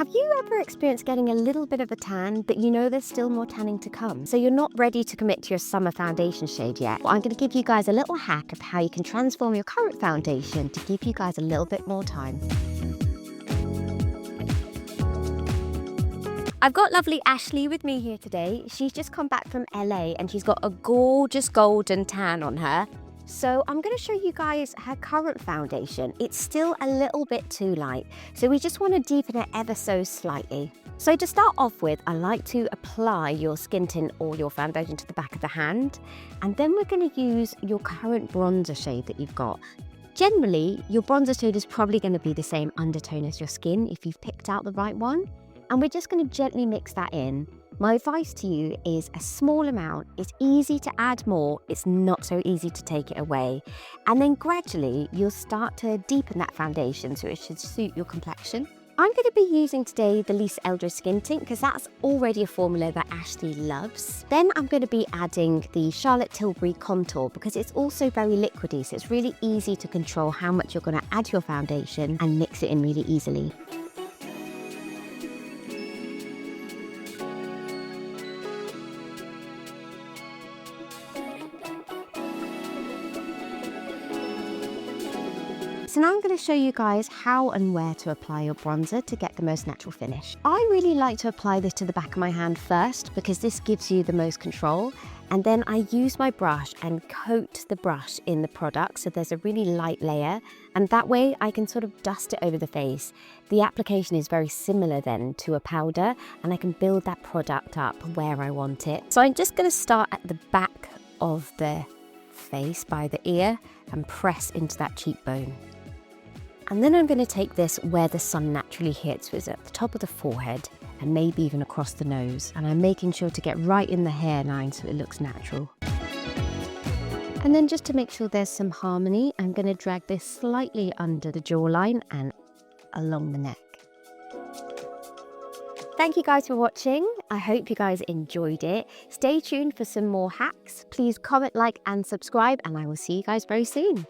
Have you ever experienced getting a little bit of a tan, but you know there's still more tanning to come? So you're not ready to commit to your summer foundation shade yet? Well, I'm going to give you guys a little hack of how you can transform your current foundation to give you guys a little bit more time. I've got lovely Ashlee with me here today. She's just come back from LA and she's got a gorgeous golden tan on her. So I'm going to show you guys her current foundation. It's still a little bit too light, so we just want to deepen it ever so slightly. So to start off with, I like to apply your skin tint or your foundation to the back of the hand, and then we're going to use your current bronzer shade that you've got. Generally, your bronzer shade is probably going to be the same undertone as your skin if you've picked out the right one, and we're just going to gently mix that in. My advice to you is a small amount. It's easy to add more, it's not so easy to take it away. And then gradually you'll start to deepen that foundation so it should suit your complexion. I'm going to be using today the Lisa Eldridge Skin Tint because that's already a formula that Ashlee loves. Then I'm going to be adding the Charlotte Tilbury Contour because it's also very liquidy, so it's really easy to control how much you're going to add to your foundation and mix it in really easily. So now I'm going to show you guys how and where to apply your bronzer to get the most natural finish. I really like to apply this to the back of my hand first because this gives you the most control. And then I use my brush and coat the brush in the product so there's a really light layer. And that way I can sort of dust it over the face. The application is very similar then to a powder and I can build that product up where I want it. So I'm just going to start at the back of the face by the ear and press into that cheekbone. And then I'm going to take this where the sun naturally hits, which is at the top of the forehead and maybe even across the nose. And I'm making sure to get right in the hairline so it looks natural. And then just to make sure there's some harmony, I'm going to drag this slightly under the jawline and along the neck. Thank you guys for watching. I hope you guys enjoyed it. Stay tuned for some more hacks. Please comment, like and subscribe, and I will see you guys very soon.